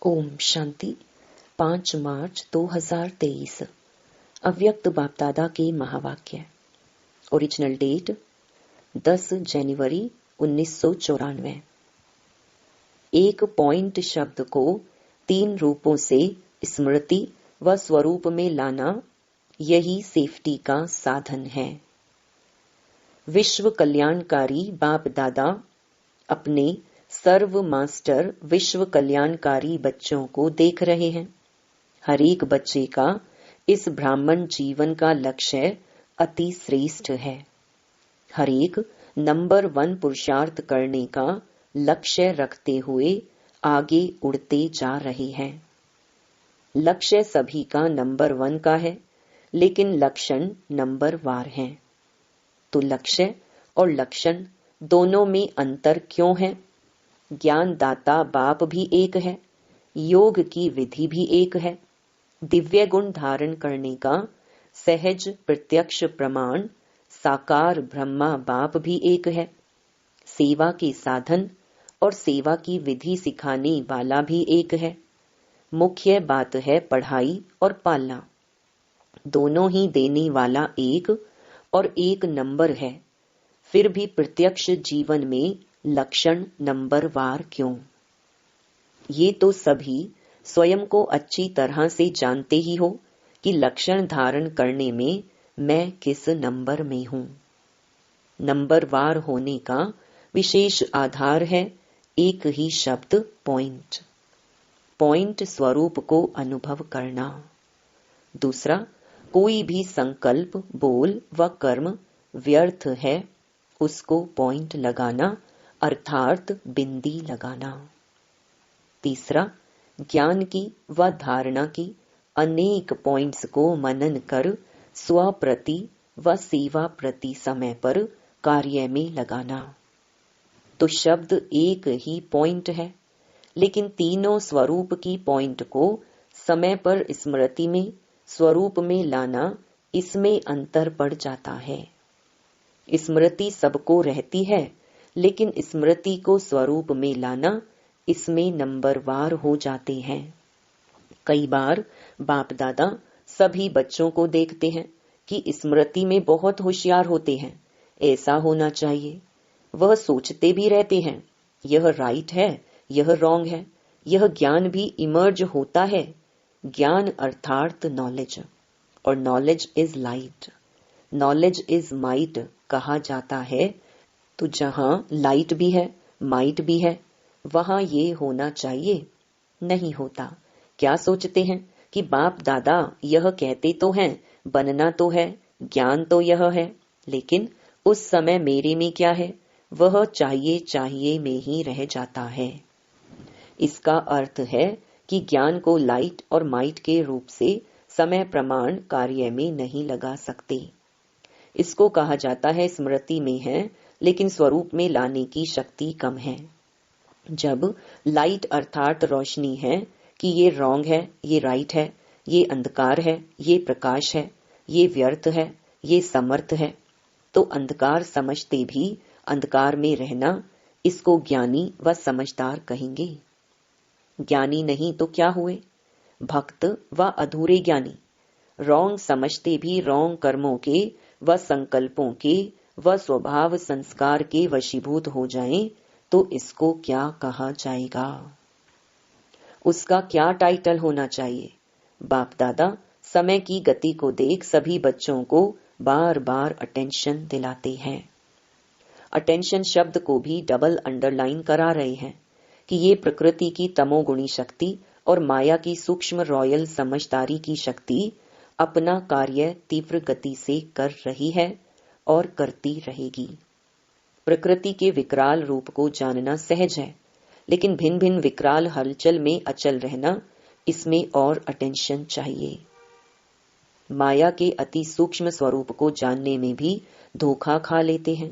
ओम शांति। 5 मार्च 2023। अव्यक्त बापदादा के महावाक्य। ओरिजिनल डेट 10 जनवरी 1994। एक पॉइंट शब्द को 3 रूपों से स्मृति व स्वरूप में लाना, यही सेफ्टी का साधन है। विश्व कल्याणकारी बाप दादा अपने सर्व मास्टर विश्व कल्याणकारी बच्चों को देख रहे हैं। हर एक बच्चे का इस ब्राह्मण जीवन का लक्ष्य अति श्रेष्ठ है। हर एक नंबर 1 पुरुषार्थ करने का लक्ष्य रखते हुए आगे उड़ते जा रहे हैं। लक्ष्य सभी का नंबर 1 का है, लेकिन लक्षण नंबर वार हैं। तो लक्ष्य और लक्षण दोनों में अंतर क्यों है? ज्ञान दाता बाप भी एक है, योग की विधि भी एक है, दिव्य गुण धारण करने का सहज प्रत्यक्ष प्रमाण साकार ब्रह्मा बाप भी एक है, सेवा के साधन और सेवा की विधि सिखाने वाला भी एक है। मुख्य बात है पढ़ाई और पालना। दोनों ही देने वाला एक और एक नंबर है। फिर भी प्रत्यक्ष जीवन में लक्षण नंबर वार क्यों? ये तो सभी स्वयं को अच्छी तरह से जानते ही हो कि लक्षण धारण करने में मैं किस नंबर में हूं। नंबर वार होने का विशेष आधार है एक ही शब्द पॉइंट। पॉइंट स्वरूप को अनुभव करना। दूसरा, कोई भी संकल्प, बोल व कर्म व्यर्थ है, उसको पॉइंट लगाना अर्थात बिंदी लगाना। तीसरा, ज्ञान की व धारणा की अनेक पॉइंट्स को मनन कर स्व प्रति व सेवा प्रति समय पर कार्य में लगाना। तो शब्द एक ही पॉइंट है, लेकिन तीनों स्वरूप की पॉइंट को समय पर स्मृति में स्वरूप में लाना, इसमें अंतर पड़ जाता है। स्मृति सबको रहती है, लेकिन स्मृति को स्वरूप में लाना, इसमें नंबरवार हो जाते हैं। कई बार बाप दादा सभी बच्चों को देखते हैं कि स्मृति में बहुत होशियार होते हैं, ऐसा होना चाहिए। वह सोचते भी रहते हैं, यह राइट है, यह रॉन्ग है। यह ज्ञान भी इमर्ज होता है। ज्ञान अर्थात नॉलेज, और knowledge is light, knowledge is might कहा जाता है। तो जहां लाइट भी है, माइट भी है, वहां ये होना चाहिए, नहीं होता। क्या सोचते हैं कि बाप दादा यह कहते तो हैं, बनना तो है, ज्ञान तो यह है, लेकिन उस समय मेरे में क्या है, वह चाहिए चाहिए में ही रह जाता है। इसका अर्थ है कि ज्ञान को लाइट और माइट के रूप से समय प्रमाण कार्य में नहीं लगा सकते। इसको कहा जाता है स्मृति में है, लेकिन स्वरूप में लाने की शक्ति कम है। जब लाइट अर्थात रोशनी है कि ये रॉन्ग है, ये राइट है, ये अंधकार है, ये प्रकाश है, ये व्यर्थ है, ये समर्थ है, तो अंधकार समझते भी अंधकार में रहना, इसको ज्ञानी व समझदार कहेंगे। ज्ञानी नहीं तो क्या हुए? भक्त व अधूरे ज्ञानी। रॉन्ग समझते भी रॉन्ग कर्मों के व संकल्पों के व स्वभाव संस्कार के वशीभूत हो जाएं, तो इसको क्या कहा जाएगा? उसका क्या टाइटल होना चाहिए? बाप दादा समय की गति को देख सभी बच्चों को बार बार अटेंशन दिलाते हैं। अटेंशन शब्द को भी डबल अंडरलाइन करा रहे हैं कि ये प्रकृति की तमोगुणी शक्ति और माया की सूक्ष्म रॉयल समझदारी की शक्ति अपना कार्य तीव्र गति से कर रही है और करती रहेगी। प्रकृति के विकराल रूप को जानना सहज है, लेकिन भिन्न भिन्न विकराल हलचल में अचल रहना, इसमें और अटेंशन चाहिए। माया के अति सूक्ष्म स्वरूप को जानने में भी धोखा खा लेते हैं।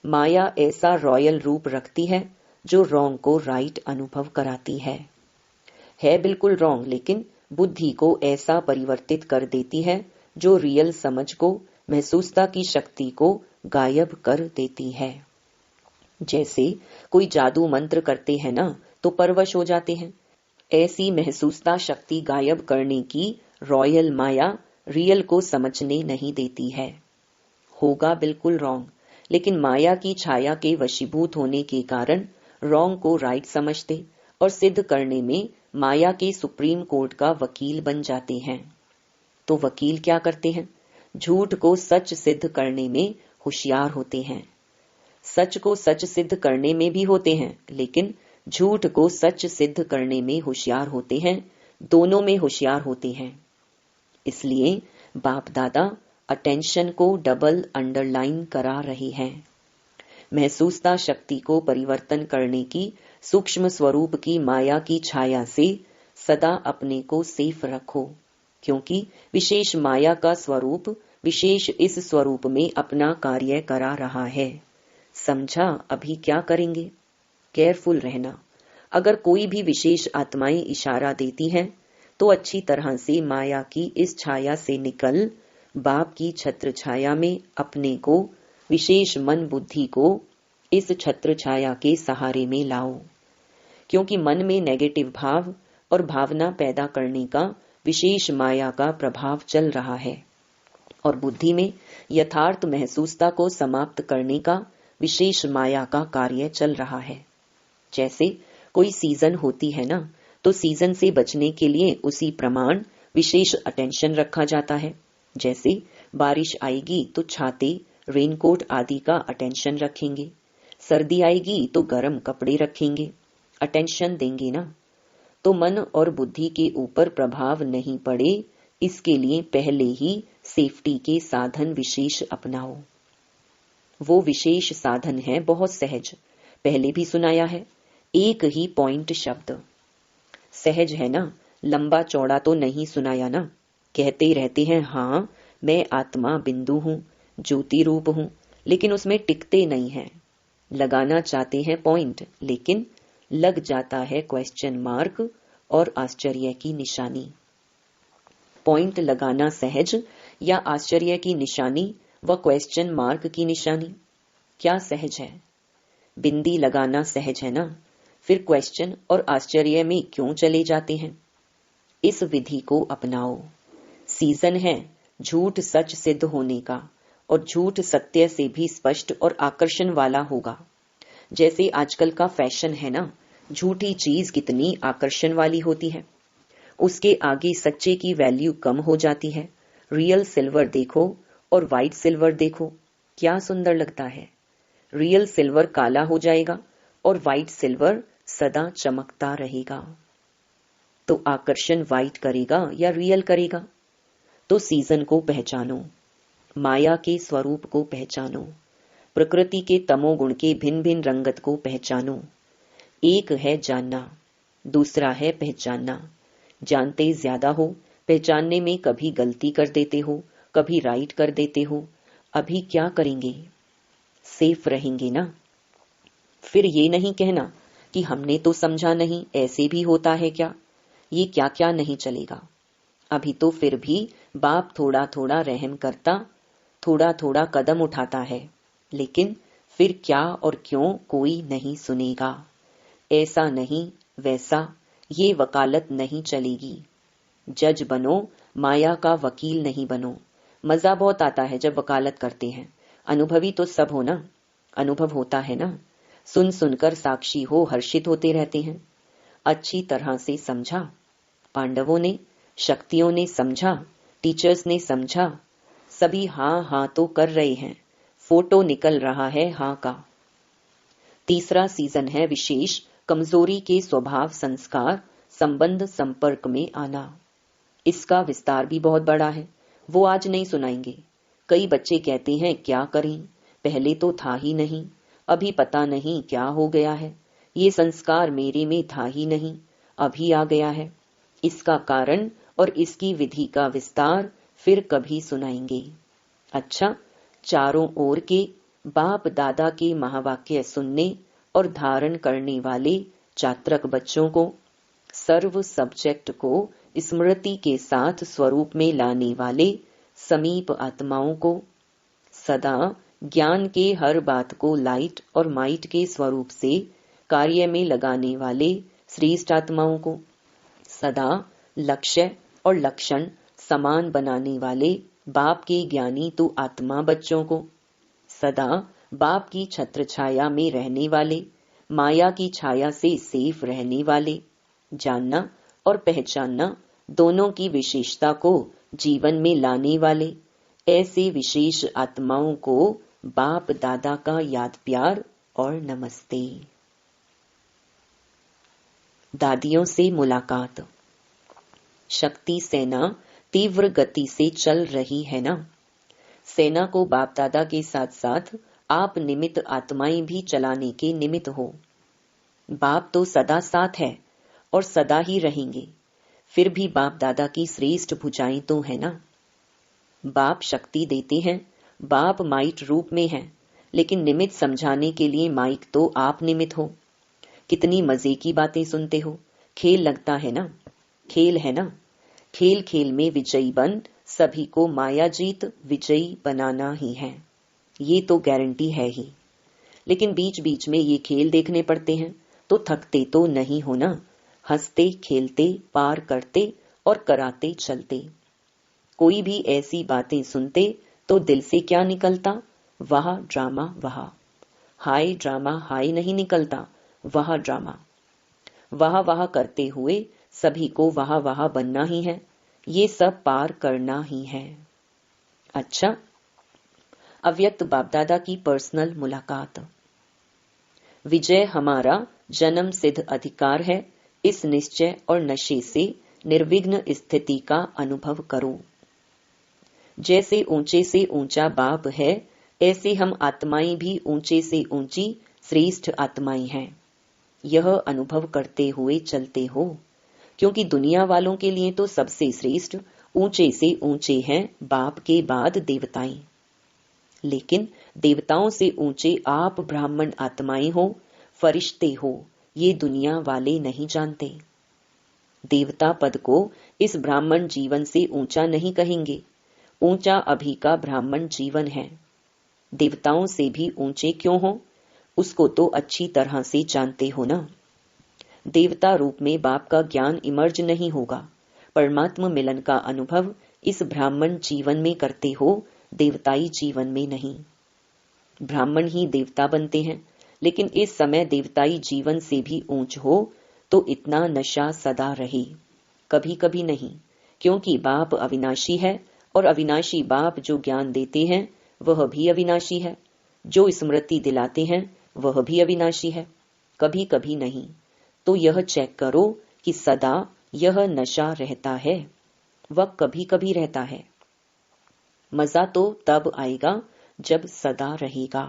माया ऐसा रॉयल रूप रखती है जो रॉन्ग को राइट अनुभव कराती है बिल्कुल रॉन्ग, लेकिन बुद्धि को ऐसा परिवर्तित कर देती है जो रियल समझ को, महसूसता की शक्ति को गायब कर देती है। जैसे कोई जादू मंत्र करते हैं ना, तो परवश हो जाते हैं। ऐसी महसूसता शक्ति गायब करने की रॉयल माया रियल को समझने नहीं देती है। होगा बिल्कुल रॉन्ग, लेकिन माया की छाया के वशीभूत होने के कारण रॉन्ग को राइट समझते और सिद्ध करने में माया के सुप्रीम कोर्ट का वकील बन जाते हैं। तो वकील क्या करते हैं? झूठ को सच सिद्ध करने में होशियार होते हैं। सच को सच सिद्ध करने में भी होते हैं, लेकिन झूठ को सच सिद्ध करने में होशियार होते हैं, दोनों में होशियार होते हैं। इसलिए बाप दादा अटेंशन को डबल अंडरलाइन करा रहे हैं। महसूसता शक्ति को परिवर्तन करने की सूक्ष्म स्वरूप की माया की छाया से सदा अपने को सेफ रखो, क्योंकि विशेष माया का स्वरूप विशेष इस स्वरूप में अपना कार्य करा रहा है। समझा? अभी क्या करेंगे? केयरफुल रहना। अगर कोई भी विशेष आत्माएं इशारा देती हैं, तो अच्छी तरह से माया की इस छाया से निकल बाप की छत्र छाया में अपने को, विशेष मन बुद्धि को इस छत्र छाया के सहारे में लाओ, क्योंकि मन में नेगेटिव भाव और भावना पैदा करने का विशेष माया का प्रभाव चल रहा है और बुद्धि में यथार्थ महसूसता को समाप्त करने का विशेष माया का कार्य चल रहा है। जैसे कोई सीजन होती है ना, तो सीजन से बचने के लिए उसी प्रमाण विशेष अटेंशन रखा जाता है। जैसे बारिश आएगी तो छाते, रेनकोट आदि का अटेंशन रखेंगे, सर्दी आएगी तो गर्म कपड़े रखेंगे, अटेंशन देंगे ना। तो मन और बुद्धि के ऊपर प्रभाव नहीं पड़े, इसके लिए पहले ही सेफ्टी के साधन विशेष अपनाओ। वो विशेष साधन है बहुत सहज, पहले भी सुनाया है, एक ही पॉइंट शब्द। सहज है ना, लंबा चौड़ा तो नहीं सुनाया ना। कहते रहते हैं हाँ मैं आत्मा बिंदु हूँ, ज्योति रूप हूँ, लेकिन उसमें टिकते नहीं हैं। लगाना चाहते हैं पॉइंट, लेकिन लग जाता है क्वेश्चन मार्क और आश्चर्य की निशानी। पॉइंट लगाना सहज या आश्चर्य की निशानी व क्वेश्चन मार्क की निशानी? क्या सहज है? बिंदी लगाना सहज है ना, फिर क्वेश्चन और आश्चर्य में क्यों चले जाते हैं? इस विधि को अपनाओ। सीजन है झूठ सच सिद्ध होने का, और झूठ सत्य से भी स्पष्ट और आकर्षण वाला होगा। जैसे आजकल का फैशन है ना, झूठी चीज कितनी आकर्षण वाली होती है, उसके आगे सच्चे की वैल्यू कम हो जाती है। रियल सिल्वर देखो और व्हाइट सिल्वर देखो, क्या सुंदर लगता है। रियल सिल्वर काला हो जाएगा और व्हाइट सिल्वर सदा चमकता रहेगा। तो आकर्षण व्हाइट करेगा या रियल करेगा? तो सीजन को पहचानो, माया के स्वरूप को पहचानो, प्रकृति के तमोगुण के भिन्न भिन्न रंगत को पहचानो। एक है जानना, दूसरा है पहचानना। जानते ज्यादा हो, पहचानने में कभी गलती कर देते हो, कभी राइट कर देते हो। अभी क्या करेंगे? सेफ रहेंगे ना। फिर ये नहीं कहना कि हमने तो समझा नहीं, ऐसे भी होता है क्या? ये क्या क्या नहीं चलेगा। अभी तो फिर भी बाप थोड़ा थोड़ा रहम करता, थोड़ा थोड़ा कदम उठाता है, लेकिन फिर क्या और क्यों कोई नहीं सुनेगा। ऐसा नहीं वैसा, ये वकालत नहीं चलेगी। जज बनो, माया का वकील नहीं बनो। मजा बहुत आता है जब वकालत करते हैं। अनुभवी तो सब हो ना, अनुभव होता है ना, सुन सुनकर साक्षी हो हर्षित होते रहते हैं। अच्छी तरह से समझा, पांडवों ने, शक्तियों ने समझा, टीचर्स ने समझा, सभी हाँ हाँ तो कर रहे हैं, फोटो निकल रहा है हाँ का। तीसरा सीजन है विशेष कमजोरी के स्वभाव संस्कार संबंध संपर्क में आना। इसका विस्तार भी बहुत बड़ा है, वो आज नहीं सुनाएंगे। कई बच्चे कहते हैं क्या करें, पहले तो था ही नहीं, अभी पता नहीं क्या हो गया है, ये संस्कार मेरे में था ही नहीं, अभी आ गया है। इसका कारण और इसकी विधि का विस्तार फिर कभी सुनाएंगे। अच्छा, चारों ओर के बाप दादा के महावाक्य सुनने और धारण करने वाले चात्रक बच्चों को, सर्व सब्जेक्ट को स्मृति के साथ स्वरूप में लाने वाले समीप आत्माओं को, सदा ज्ञान के हर बात को लाइट और माइट के स्वरूप से कार्य में लगाने वाले श्रेष्ठ आत्माओं को, सदा लक्ष्य और लक्षण समान बनाने वाले बाप के ज्ञानी तो आत्मा बच्चों को, सदा बाप की छत्र छाया में रहने वाले, माया की छाया से सेफ रहने वाले, जानना और पहचानना दोनों की विशेषता को जीवन में लाने वाले ऐसे विशेष आत्माओं को बाप दादा का याद प्यार और नमस्ते। दादियों से मुलाकात। शक्ति सेना तीव्र गति से चल रही है ना। सेना को बाप दादा के साथ साथ आप निमित्त आत्माएं भी चलाने के निमित्त हो। बाप तो सदा साथ है और सदा ही रहेंगे, फिर भी बाप दादा की श्रेष्ठ भुजाएं तो है ना। बाप शक्ति देते हैं, बाप माइट रूप में हैं, लेकिन निमित्त समझाने के लिए माइक तो आप निमित्त हो। कितनी मजे की बातें सुनते हो। खेल लगता है ना, खेल है ना। खेल खेल में विजयी बन सभी को माया जीत विजयी बनाना ही है, ये तो गारंटी है ही। लेकिन बीच बीच में ये खेल देखने पड़ते हैं तो थकते तो नहीं हो ना। हंसते खेलते पार करते और कराते चलते। कोई भी ऐसी बातें सुनते तो दिल से क्या निकलता, वह ड्रामा वह। हाय ड्रामा हाय नहीं निकलता, वह ड्रामा। वाह वाह करते हुए सभी को वाह वाह बनना ही है, ये सब पार करना ही है। अच्छा, अव्यक्त बापदादा की पर्सनल मुलाकात। विजय हमारा जन्म सिद्ध अधिकार है, इस निश्चय और नशे से निर्विघ्न स्थिति का अनुभव करो। जैसे ऊंचे से ऊंचा बाप है, ऐसे हम आत्माएं भी ऊंचे से ऊंची श्रेष्ठ आत्माएं हैं। यह अनुभव करते हुए चलते हो, क्योंकि दुनिया वालों के लिए तो सबसे श्रेष्ठ ऊंचे से ऊंचे हैं बाप के बाद देवताएं। लेकिन देवताओं से ऊंचे आप ब्राह्मण आत्माएं हो, फरिश्ते हो, ये दुनिया वाले नहीं जानते। देवता पद को इस ब्राह्मण जीवन से ऊंचा नहीं कहेंगे, ऊंचा अभी का ब्राह्मण जीवन है। देवताओं से भी ऊंचे क्यों हो, उसको तो अच्छी तरह से जानते हो ना। देवता रूप में बाप का ज्ञान इमर्ज नहीं होगा, परमात्मा मिलन का अनुभव इस ब्राह्मण जीवन में करते हो, देवताई जीवन में नहीं। ब्राह्मण ही देवता बनते हैं, लेकिन इस समय देवताई जीवन से भी ऊंच हो तो इतना नशा सदा रहे, कभी कभी नहीं, क्योंकि बाप अविनाशी है और अविनाशी बाप जो ज्ञान देते हैं वह भी अविनाशी है, जो स्मृति दिलाते हैं वह भी अविनाशी है, कभी कभी नहीं। तो यह चेक करो कि सदा यह नशा रहता है, वह कभी कभी रहता है। मजा तो तब आएगा जब सदा रहेगा।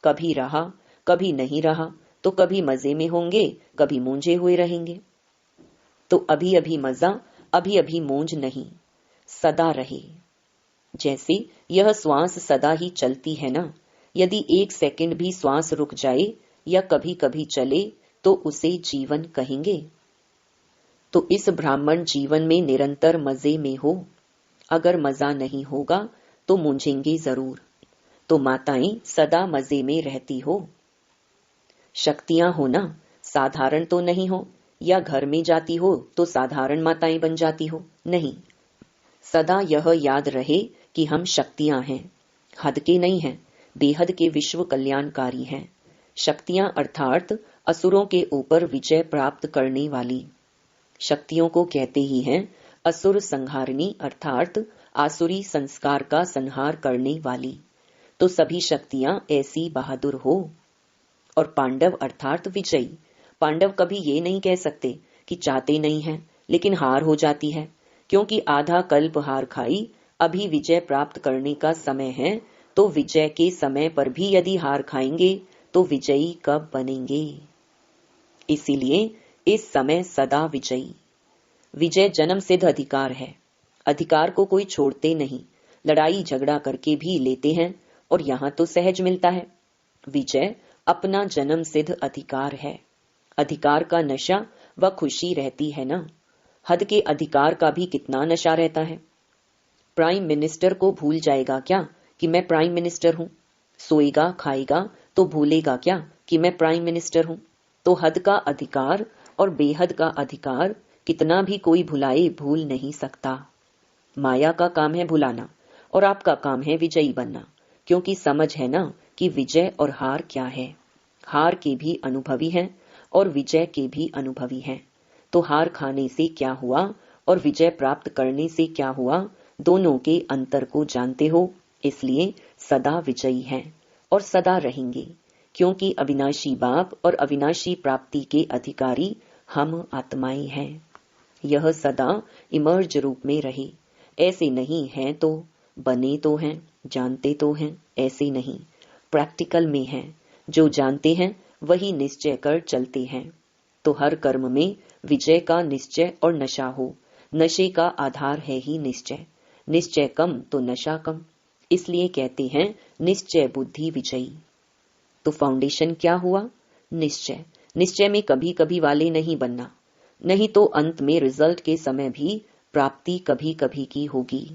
कभी रहा कभी नहीं रहा, तो कभी मजे में होंगे कभी मूंझे हुए रहेंगे। तो अभी अभी मजा, अभी अभी मूंझ नहीं, सदा रहे। जैसे यह श्वास सदा ही चलती है ना, यदि 1 सेकंड भी श्वास रुक जाए या कभी कभी चले तो उसे जीवन कहेंगे। तो इस ब्राह्मण जीवन में निरंतर मजे में हो, अगर मजा नहीं होगा तो मूंझेंगे जरूर। तो माताएं सदा मजे में रहती हो। शक्तियां हो ना, साधारण तो नहीं हो, या घर में जाती हो तो साधारण माताएं बन जाती हो, नहीं। सदा यह याद रहे कि हम शक्तियां हैं, हद के नहीं हैं, बेहद के विश्व कल्याणकारी हैं। शक्तियां अर्थात असुरों के ऊपर विजय प्राप्त करने वाली। शक्तियों को कहते ही हैं असुर संहारिणी, अर्थात आसुरी संस्कार का संहार करने वाली। तो सभी शक्तियां ऐसी बहादुर हो। और पांडव अर्थात विजयी। पांडव कभी ये नहीं कह सकते कि चाहते नहीं हैं, लेकिन हार हो जाती है, क्योंकि आधा कल्प हार खाई, अभी विजय प्राप्त करने का समय है। तो विजय के समय पर भी यदि हार खाएंगे तो विजयी कब बनेंगे। इसीलिए इस समय सदा विजयी। विजय जन्म सिद्ध अधिकार है, अधिकार को कोई छोड़ते नहीं, लड़ाई झगड़ा करके भी लेते हैं और यहाँ तो सहज मिलता है। विजय अपना जन्म सिद्ध अधिकार है। अधिकार का नशा व खुशी रहती है ना, हद के अधिकार का भी कितना नशा रहता है। प्राइम मिनिस्टर को भूल जाएगा क्या कि मैं प्राइम मिनिस्टर हूँ, सोएगा खाएगा तो भूलेगा क्या कि मैं प्राइम मिनिस्टर हूँ। तो हद का अधिकार और बेहद का अधिकार कितना भी कोई भुलाए भूल नहीं सकता। माया का काम है भुलाना और आपका काम है विजयी बनना, क्योंकि समझ है ना कि विजय और हार क्या है। हार के भी अनुभवी हैं और विजय के भी अनुभवी हैं। तो हार खाने से क्या हुआ और विजय प्राप्त करने से क्या हुआ, दोनों के अंतर को जानते हो, इसलिए सदा विजयी हैं और सदा रहेंगे, क्योंकि अविनाशी बाप और अविनाशी प्राप्ति के अधिकारी हम आत्माएं हैं। यह सदा इमर्ज रूप में रहे। ऐसे नहीं हैं तो बने तो हैं, जानते तो हैं, ऐसे नहीं, प्रैक्टिकल में हैं। जो जानते हैं वही निश्चय कर चलते हैं। तो हर कर्म में विजय का निश्चय और नशा हो। नशे का आधार है ही निश्चय। निश्चय कम तो नशा कम, इसलिए कहते हैं निश्चय बुद्धि विजयी। तो फाउंडेशन क्या हुआ? निश्चय। निश्चय में कभी कभी वाले नहीं बनना, नहीं तो अंत में रिजल्ट के समय भी प्राप्ति कभी कभी की होगी,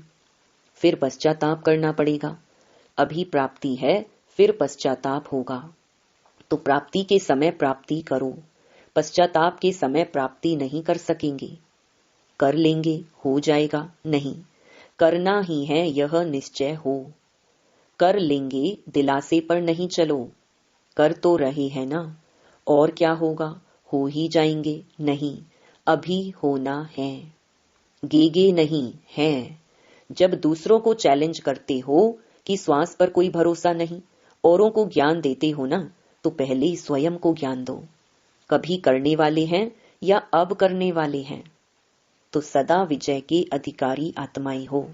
फिर पश्चाताप करना पड़ेगा। अभी प्राप्ति है, फिर पश्चाताप होगा। तो प्राप्ति के समय प्राप्ति करो, पश्चाताप के समय प्राप्ति नहीं कर सकेंगे। कर लेंगे, हो जाएगा, नहीं, करना ही है, यह निश्चय हो। कर लेंगे, दिलासे पर नहीं चलो, कर तो रहे हैं ना, और क्या होगा, हो ही जाएंगे, नहीं, अभी होना है। गेगे नहीं है। जब दूसरों को चैलेंज करते हो कि श्वास पर कोई भरोसा नहीं, औरों को ज्ञान देते हो ना, तो पहले स्वयं को ज्ञान दो। कभी करने वाले हैं या अब करने वाले हैं? तो सदा विजय के अधिकारी आत्माएं हो।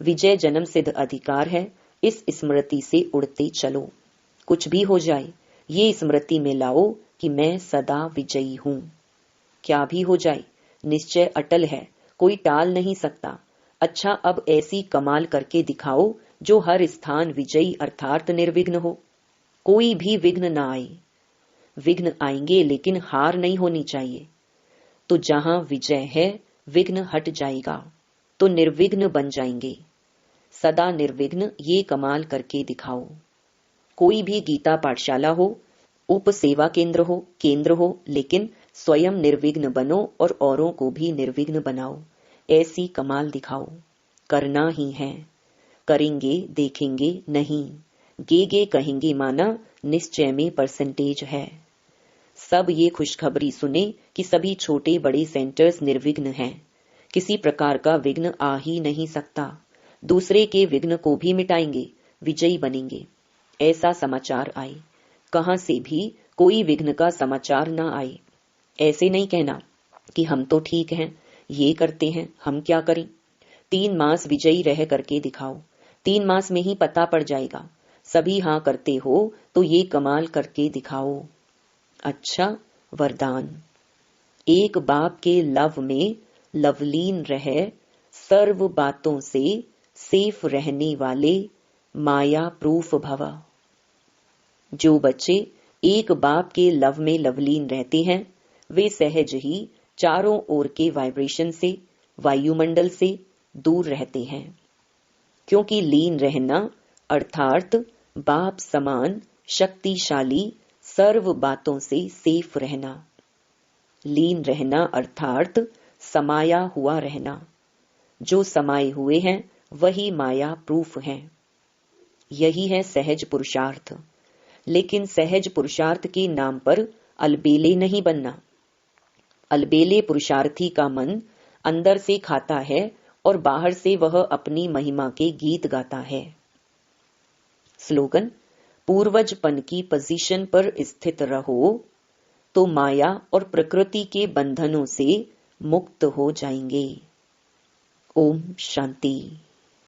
विजय जन्म सिद्ध अधिकार है, इस स्मृति से उड़ते चलो। कुछ भी हो जाए, ये स्मृति में लाओ कि मैं सदा विजयी हूं। क्या भी हो जाए, निश्चय अटल है, कोई टाल नहीं सकता। अच्छा, अब ऐसी कमाल करके दिखाओ जो हर स्थान विजयी अर्थात निर्विघ्न हो। कोई भी विघ्न ना आए। विघ्न आएंगे लेकिन हार नहीं होनी चाहिए। तो जहां विजय है विघ्न हट जाएगा, तो निर्विघ्न बन जाएंगे। सदा निर्विघ्न ये कमाल करके दिखाओ। कोई भी गीता पाठशाला हो, उप सेवा केंद्र हो, लेकिन स्वयं निर्विघ्न बनो और औरों को भी निर्विघ्न बनाओ। ऐसी कमाल दिखाओ। करना ही है। करेंगे देखेंगे नहीं, गे कहेंगे माना निश्चय में परसेंटेज है। सब ये खुशखबरी सुने कि सभी छोटे बड़े सेंटर्स निर्विघ्न हैं। किसी प्रकार का विघ्न आ ही नहीं सकता। दूसरे के विघ्न को भी मिटाएंगे, विजयी बनेंगे। ऐसा समाचार आए। कहां से भी कोई विघ्न का समाचार ना आए। ऐसे नहीं कहना कि हम तो ठीक हैं, ये करते हैं, हम क्या करें। 3 मास विजयी रह करके दिखाओ। 3 मास में ही पता पड़ जाएगा। सभी हाँ करते हो तो ये कमाल करके दिखाओ। अच्छा, वरदान। एक बाप के लव में लवलीन रहे, सर्व बातों से सेफ रहने वाले माया प्रूफ भव। जो बच्चे एक बाप के लव में लवलीन रहते हैं, वे सहज ही चारों ओर के वाइब्रेशन से, वायुमंडल से दूर रहते हैं। क्योंकि लीन रहना अर्थात बाप समान शक्तिशाली सर्व बातों से सेफ रहना। लीन रहना अर्थात समाया हुआ रहना। जो समाये हुए हैं वही माया प्रूफ हैं। यही है सहज पुरुषार्थ। लेकिन सहज पुरुषार्थ के नाम पर अलबेले नहीं बनना। अलबेले पुरुषार्थी का मन अंदर से खाता है और बाहर से वह अपनी महिमा के गीत गाता है। स्लोगन: पूर्वजपन की पोजीशन पर स्थित रहो तो माया और प्रकृति के बंधनों से मुक्त हो जाएंगे। ओम शांति।